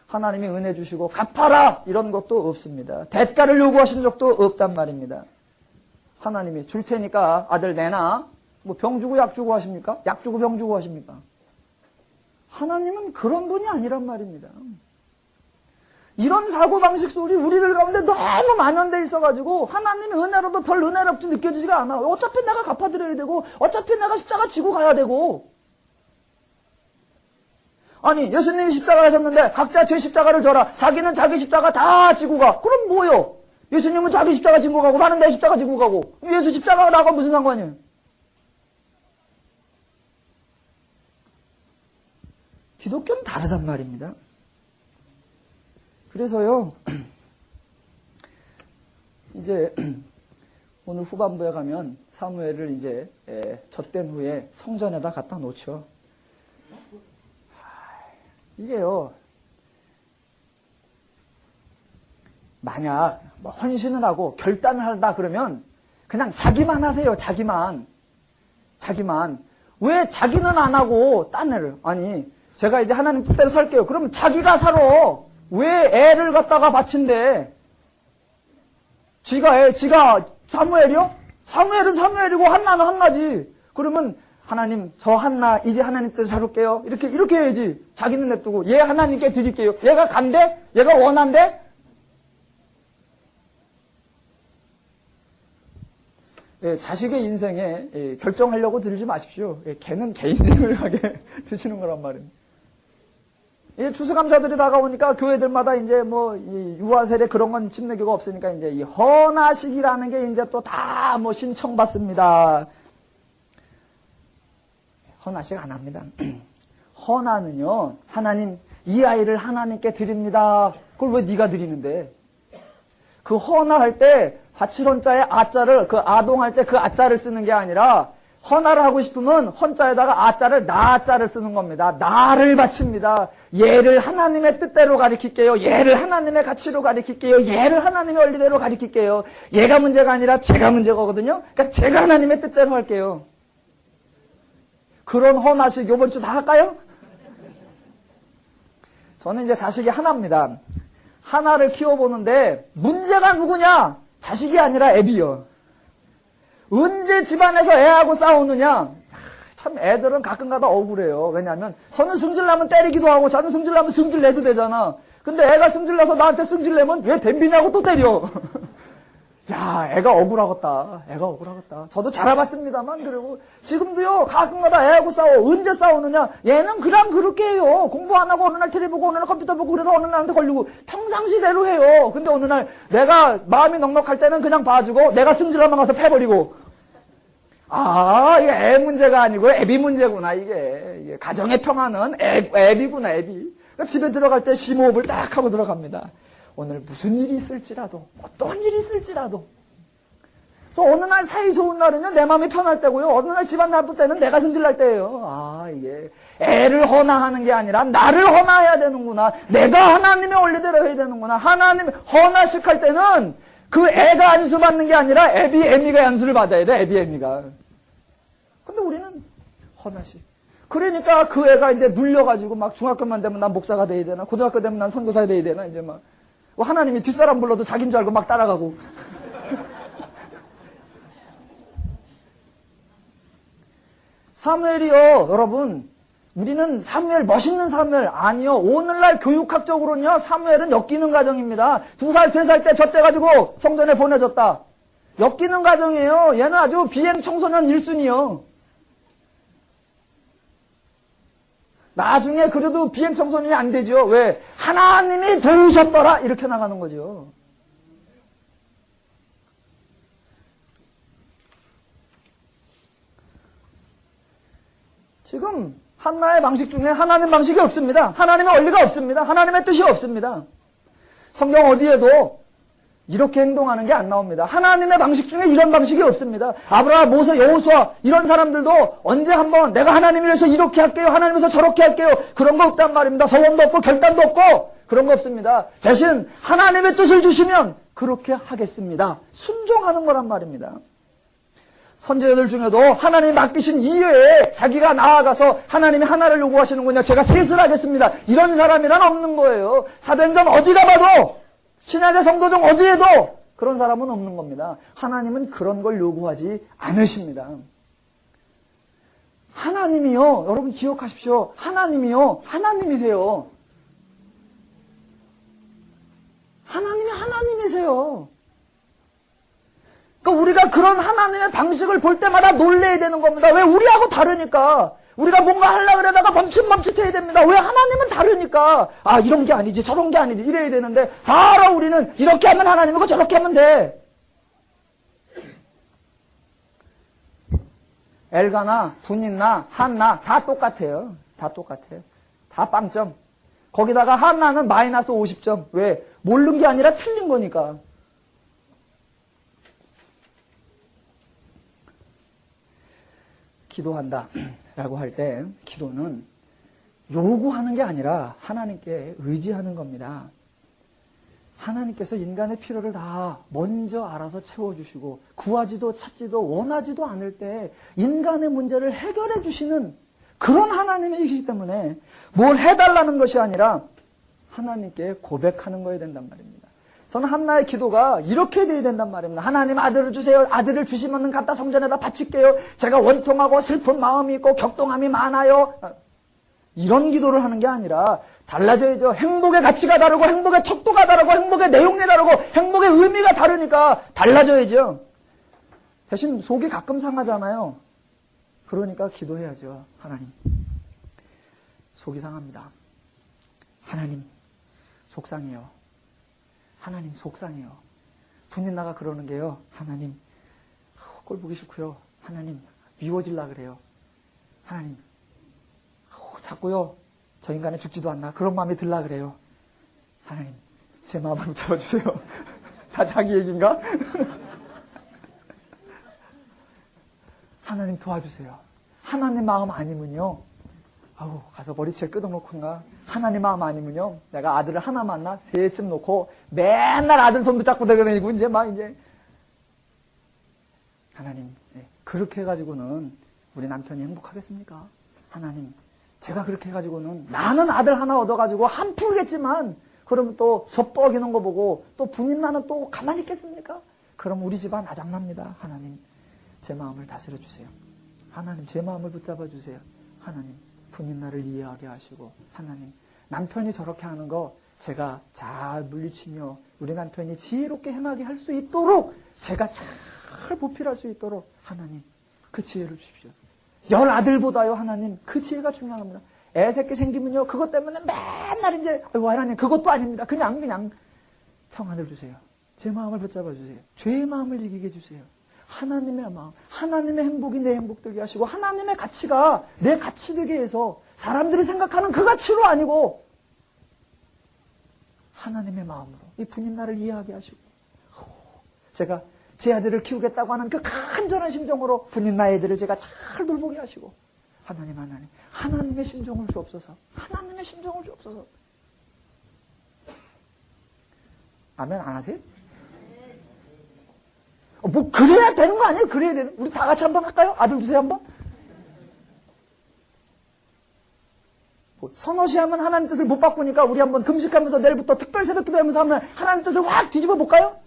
하나님이 은혜 주시고 갚아라 이런 것도 없습니다. 대가를 요구하신 적도 없단 말입니다. 하나님이 줄 테니까 아들 내놔. 뭐 병 주고 약 주고 하십니까? 약 주고 병 주고 하십니까? 하나님은 그런 분이 아니란 말입니다. 이런 사고방식 소리 우리들 가운데 너무 만연돼 있어가지고 하나님의 은혜로도 별 은혜롭지 느껴지지가 않아. 어차피 내가 갚아드려야 되고 어차피 내가 십자가 지고 가야 되고. 아니 예수님이 십자가 하셨는데 각자 제 십자가를 져라. 자기는 자기 십자가 다 지고 가. 그럼 뭐요? 예수님은 자기 십자가 지고 가고 나는 내 십자가 지고 가고. 예수 십자가가 나하고 무슨 상관이에요? 기독교는 다르단 말입니다. 그래서요, 이제 오늘 후반부에 가면 사무엘을 이제 젖된 후에 성전에다 갖다 놓죠. 이게요, 만약 뭐 헌신을 하고 결단을 한다 그러면 그냥 자기만 하세요. 자기만. 왜 자기는 안 하고 딴 애를. 아니, 제가 이제 하나님 뜻대로 살게요. 그러면 자기가 살아. 왜 애를 갖다가 바친대? 지가 사무엘이요? 사무엘은 사무엘이고 한나는 한나지. 그러면 하나님, 저 한나 이제 하나님 뜻대로 살을게요. 이렇게 해야지. 자기는 냅두고 얘 하나님께 드릴게요. 얘가 간대? 얘가 원한대? 예, 자식의 인생에 결정하려고 들지 마십시오. 걔는 개 인생을 가게 드시는 거란 말입니다. 추수감사들이 다가오니까 교회들마다 이제 뭐 유아 세례 그런 건 침례교가 없으니까 이제 이 헌화식이라는 게 이제 또 다 뭐 신청받습니다. 헌화식 안 합니다. 헌화는요, 하나님 이 아이를 하나님께 드립니다. 그걸 왜 네가 드리는데? 그 헌화할 때 화칠헌자의 아자를 그 아동할 때 그 아자를 쓰는 게 아니라 헌화를 하고 싶으면 헌자에다가 아자를 나자를 쓰는 겁니다. 나를 바칩니다. 얘를 하나님의 뜻대로 가리킬게요. 얘를 하나님의 가치로 가리킬게요. 얘를 하나님의 원리대로 가리킬게요. 얘가 문제가 아니라 제가 문제거든요. 그러니까 제가 하나님의 뜻대로 할게요. 그런 헌화식 이번 주 다 할까요? 저는 이제 자식이 하나입니다. 하나를 키워보는데 문제가 누구냐? 자식이 아니라 애비요. 언제 집안에서 애하고 싸우느냐? 참 애들은 가끔가다 억울해요. 왜냐하면 저는 승질나면 때리기도 하고 저는 승질나면 승질내도 되잖아. 근데 애가 승질나서 나한테 승질내면 왜 댐비냐고 또 때려. 야, 애가 억울하겠다. 저도 잘 알았습니다만, 그리고 지금도요, 가끔가다 애하고 싸워. 언제 싸우느냐? 얘는 그냥 그렇게 해요. 공부 안 하고 어느 날 텔레비 보고 어느 날 컴퓨터 보고 그래도 어느 날한테 걸리고 평상시대로 해요. 근데 어느 날 내가 마음이 넉넉할 때는 그냥 봐주고 내가 승질하면 가서 패버리고. 아, 이게 애 문제가 아니고 애비 문제구나, 이게 가정의 평화는 애비구나, 애비. 그러니까 집에 들어갈 때 심호흡을 딱 하고 들어갑니다. 오늘 무슨 일이 있을지라도, 어떤 일이 있을지라도. 그래서 어느 날 사이 좋은 날은요, 내 마음이 편할 때고요. 어느 날 집안 나쁠 때는 내가 승질날 때예요. 아, 이게 애를 헌화하는 게 아니라 나를 헌화해야 되는구나. 내가 하나님의 원리대로 해야 되는구나. 하나님 헌화식 할 때는 그 애가 안수 받는 게 아니라 애미가 안수를 받아야 돼. 애미가. 근데 우리는 헌화식. 그러니까 그 애가 이제 눌려가지고 막 중학교만 되면 난 목사가 돼야 되나, 고등학교 되면 난 선교사가 돼야 되나, 이제 막. 하나님이 뒷사람 불러도 자기인 줄 알고 막 따라가고. 사무엘이요, 여러분. 우리는 사무엘, 멋있는 사무엘 아니요. 오늘날 교육학적으로는요, 사무엘은 엮이는 가정입니다. 2살, 3살 때 젖대가지고 성전에 보내줬다. 엮이는 가정이에요. 얘는 아주 비행 청소년 1순위요. 나중에 그래도 비행 청소년이 안 되죠. 왜? 하나님이 도우셨더라. 이렇게 나가는 거죠. 지금 한나의 방식 중에 하나님 방식이 없습니다. 하나님의 원리가 없습니다. 하나님의 뜻이 없습니다. 성경 어디에도 이렇게 행동하는 게 안 나옵니다. 하나님의 방식 중에 이런 방식이 없습니다. 아브라함, 모세, 여호수아 이런 사람들도 언제 한번 내가 하나님 위해서 이렇게 할게요. 하나님 위해서 저렇게 할게요. 그런 거 없단 말입니다. 소원도 없고 결단도 없고 그런 거 없습니다. 대신 하나님의 뜻을 주시면 그렇게 하겠습니다. 순종하는 거란 말입니다. 선지자들 중에도 하나님이 맡기신 이외에 자기가 나아가서 하나님이 하나를 요구하시는군요. 제가 셋을 하겠습니다. 이런 사람이란 없는 거예요. 사도행전 어디가 봐도 신약의 성도 중 어디에도 그런 사람은 없는 겁니다. 하나님은 그런 걸 요구하지 않으십니다. 하나님이요. 여러분 기억하십시오. 하나님이요. 하나님이세요. 하나님이 하나님이세요. 그러니까 우리가 그런 하나님의 방식을 볼 때마다 놀래야 되는 겁니다. 왜? 우리하고 다르니까. 우리가 뭔가 하려고 그러다가 멈칫멈칫해야 됩니다. 왜? 하나님은 다르니까. 아, 이런 게 아니지, 저런 게 아니지, 이래야 되는데, 바로 우리는 이렇게 하면 하나님이고 저렇게 하면 돼. 엘가나, 분인나, 한나, 다 똑같아요. 다 똑같아요. 다 빵점. 거기다가 한나는 마이너스 50점. 왜? 모르는 게 아니라 틀린 거니까. 기도한다 라고 할 때 기도는 요구하는 게 아니라 하나님께 의지하는 겁니다. 하나님께서 인간의 필요를 다 먼저 알아서 채워주시고 구하지도 찾지도 원하지도 않을 때 인간의 문제를 해결해 주시는 그런 하나님이시기 때문에 뭘 해달라는 것이 아니라 하나님께 고백하는 거야 된단 말입니다. 저는 한나의 기도가 이렇게 돼야 된단 말입니다. 하나님 아들을 주세요. 아들을 주시면 갖다 성전에다 바칠게요. 제가 원통하고 슬픈 마음이 있고 격동함이 많아요. 이런 기도를 하는 게 아니라 달라져야죠. 행복의 가치가 다르고 행복의 척도가 다르고 행복의 내용이 다르고 행복의 의미가 다르니까 달라져야죠. 대신 속이 가끔 상하잖아요. 그러니까 기도해야죠. 하나님, 속이 상합니다. 하나님, 속상해요. 하나님, 속상해요. 분인나가 그러는 게요. 하나님, 꼴 보기 싫고요. 하나님, 미워질라 그래요. 하나님, 자꾸요. 저 인간이 죽지도 않나. 그런 마음이 들라 그래요. 하나님, 제 마음 한번 잡아주세요. 다 자기 얘기인가? 하나님 도와주세요. 하나님 마음 아니면요. 아우, 가서 머리채 끄덕놓고인가. 하나님 마음 아니면요. 내가 아들을 하나 만나 셋쯤 놓고 맨날 아들 손 붙잡고 다니고 이제 막 이제. 하나님, 그렇게 해가지고는 우리 남편이 행복하겠습니까? 하나님, 제가 그렇게 해가지고는 나는 아들 하나 얻어가지고 한 푸르겠지만 그러면 또 젖버기는 거 보고 또 분인나는 또 가만히 있겠습니까? 그럼 우리 집안 아장납니다. 하나님, 제 마음을 다스려 주세요. 하나님, 제 마음을 붙잡아 주세요. 하나님, 분인나를 이해하게 하시고 하나님, 남편이 저렇게 하는 거 제가 잘 물리치며 우리 남편이 지혜롭게 행하게 할 수 있도록 제가 잘 보필할 수 있도록 하나님, 그 지혜를 주십시오. 10아들보다요, 하나님, 그 지혜가 중요합니다. 애 새끼 생기면요, 그것 때문에 맨날 이제, 아이고, 하나님, 그것도 아닙니다. 그냥 평안을 주세요. 제 마음을 붙잡아 주세요. 죄의 마음을 이기게 해주세요. 하나님의 마음, 하나님의 행복이 내 행복 되게 하시고, 하나님의 가치가 내 가치 되게 해서, 사람들이 생각하는 그 가치로 아니고, 하나님의 마음으로, 이 분인나를 이해하게 하시고, 제가 제 아들을 키우겠다고 하는 그 간절한 심정으로 분인나 애들을 제가 잘 돌보게 하시고, 하나님의 심정을 주옵소서. 하나님의 심정을 주옵소서. 아멘 안 하세요? 뭐 그래야 되는 거 아니에요? 그래야 되는. 우리 다 같이 한번 할까요? 아들 주세요 한번. 선어시 하면 하나님 뜻을 못 바꾸니까 우리 한번 금식하면서 내일부터 특별 새벽 기도하면서 하면 하나님 뜻을 확 뒤집어 볼까요?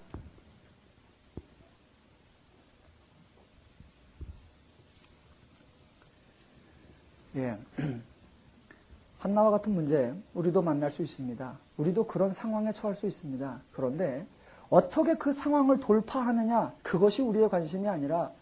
예. 한나와 같은 문제 우리도 만날 수 있습니다. 우리도 그런 상황에 처할 수 있습니다. 그런데 어떻게 그 상황을 돌파하느냐, 그것이 우리의 관심이 아니라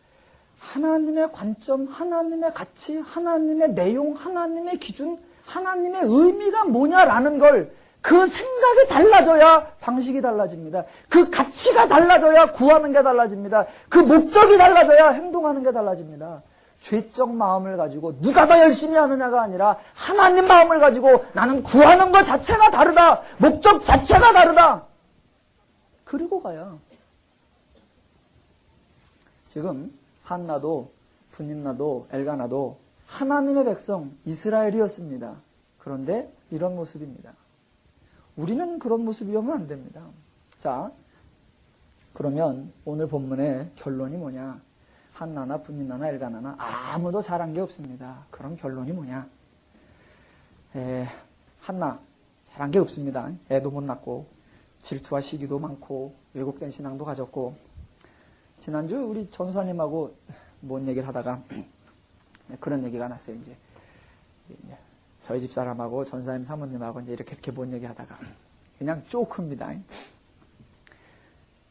하나님의 관점, 하나님의 가치, 하나님의 내용, 하나님의 기준, 하나님의 의미가 뭐냐라는 걸 그 생각이 달라져야 방식이 달라집니다. 그 가치가 달라져야 구하는 게 달라집니다. 그 목적이 달라져야 행동하는 게 달라집니다. 죄적 마음을 가지고 누가 더 열심히 하느냐가 아니라 하나님 마음을 가지고 나는 구하는 것 자체가 다르다. 목적 자체가 다르다. 그리고 가요. 지금 한나도 분인나도 엘가나도 하나님의 백성 이스라엘이었습니다. 그런데 이런 모습입니다. 우리는 그런 모습이면 안 됩니다. 자, 그러면 오늘 본문의 결론이 뭐냐? 한나나 분인나나 엘가나나 아무도 잘한 게 없습니다. 그럼 결론이 뭐냐? 한나 잘한 게 없습니다. 애도 못 낳고 질투와 시기도 많고 왜곡된 신앙도 가졌고. 지난주 우리 전사님하고 뭔 얘기를 하다가 그런 얘기가 났어요. 이제 저희 집 사람하고 전사님 사모님하고 이제 이렇게 뭔 얘기 하다가 그냥 쪼크입니다.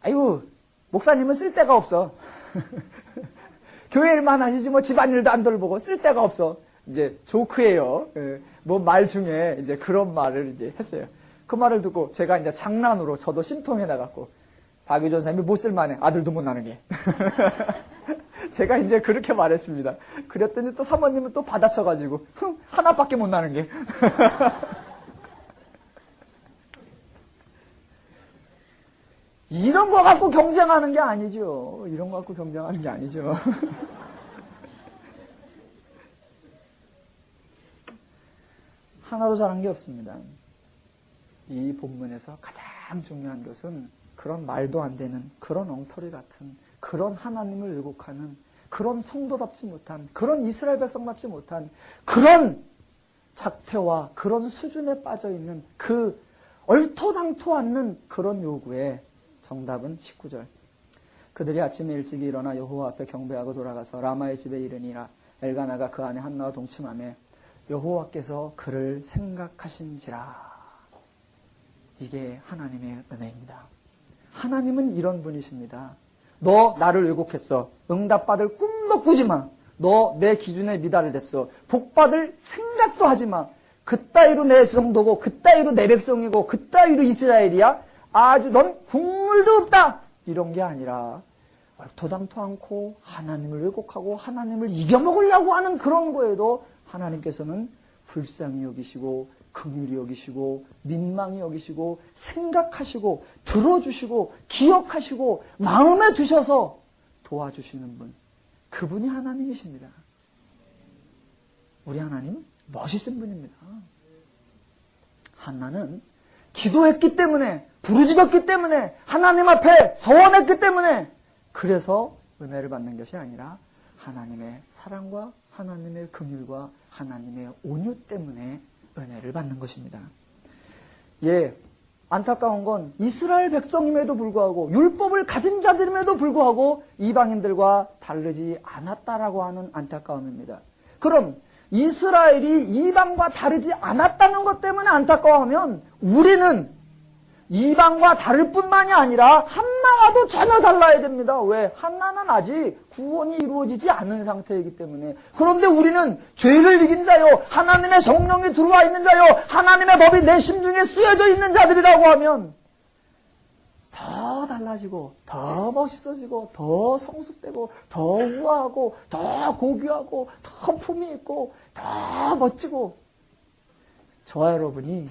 아이고, 목사님은 쓸 데가 없어. 교회 일만 하시지 뭐 집안일도 안 돌보고 쓸 데가 없어. 이제 조크예요. 뭐 말 중에 이제 그런 말을 이제 했어요. 그 말을 듣고 제가 이제 장난으로 저도 심통해 나갔고, 박유전 선생님이 못 쓸만해. 아들도 못 낳는 게. 제가 이제 그렇게 말했습니다. 그랬더니 또 사모님은 또 받아쳐가지고, 하나밖에 못 낳는 게. 이런 거 갖고 경쟁하는 게 아니죠. 이런 거 갖고 경쟁하는 게 아니죠. 하나도 잘한 게 없습니다. 이 본문에서 가장 중요한 것은 그런 말도 안 되는, 그런 엉터리 같은, 그런 하나님을 왜곡하는, 그런 성도답지 못한, 그런 이스라엘 백성답지 못한 그런 작태와 그런 수준에 빠져있는 그 얼토당토 않는 그런 요구에 정답은 19절. 그들이 아침에 일찍 일어나 여호와 앞에 경배하고 돌아가서 라마의 집에 이르니라. 엘가나가 그 안에 한나와 동침하며 여호와께서 그를 생각하신지라. 이게 하나님의 은혜입니다. 하나님은 이런 분이십니다. 너 나를 왜곡했어. 응답받을 꿈도 꾸지 마. 너 내 기준에 미달됐어. 복받을 생각도 하지 마. 그따위로 내 성도고 그따위로 내 백성이고 그따위로 이스라엘이야. 아주 넌 국물도 없다. 이런 게 아니라 얼토당토 않고 하나님을 왜곡하고 하나님을 이겨먹으려고 하는 그런 거에도 하나님께서는 불쌍히 여기시고 긍휼히 여기시고 민망히 여기시고 생각하시고 들어주시고 기억하시고 마음에 두셔서 도와주시는 분, 그분이 하나님이십니다. 우리 하나님 멋있은 분입니다. 한나는 기도했기 때문에, 부르짖었기 때문에, 하나님 앞에 서원했기 때문에, 그래서 은혜를 받는 것이 아니라 하나님의 사랑과 하나님의 긍휼과 하나님의 온유 때문에 은혜를 받는 것입니다. 예, 안타까운 건 이스라엘 백성임에도 불구하고 율법을 가진 자들임에도 불구하고 이방인들과 다르지 않았다라고 하는 안타까움입니다. 그럼 이스라엘이 이방과 다르지 않았다는 것 때문에 안타까워하면 우리는 이방과 다를 뿐만이 아니라 한나와도 전혀 달라야 됩니다. 왜? 한나는 아직 구원이 이루어지지 않은 상태이기 때문에. 그런데 우리는 죄를 이긴 자요, 하나님의 성령이 들어와 있는 자요, 하나님의 법이 내 심중에 쓰여져 있는 자들이라고 하면 더 달라지고 더 멋있어지고 더 성숙되고 더 우아하고 더 고귀하고 더 품이 있고 더 멋지고, 저와 여러분이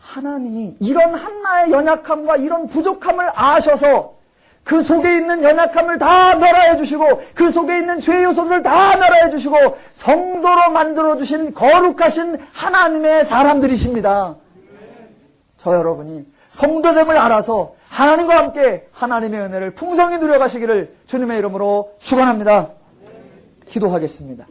하나님이 이런 한나의 연약함과 이런 부족함을 아셔서 그 속에 있는 연약함을 다 멸하여 주시고 그 속에 있는 죄의 요소들을 다 멸하여 주시고 성도로 만들어주신 거룩하신 하나님의 사람들이십니다. 저 여러분이 성도됨을 알아서 하나님과 함께 하나님의 은혜를 풍성히 누려가시기를 주님의 이름으로 축원합니다. 기도하겠습니다.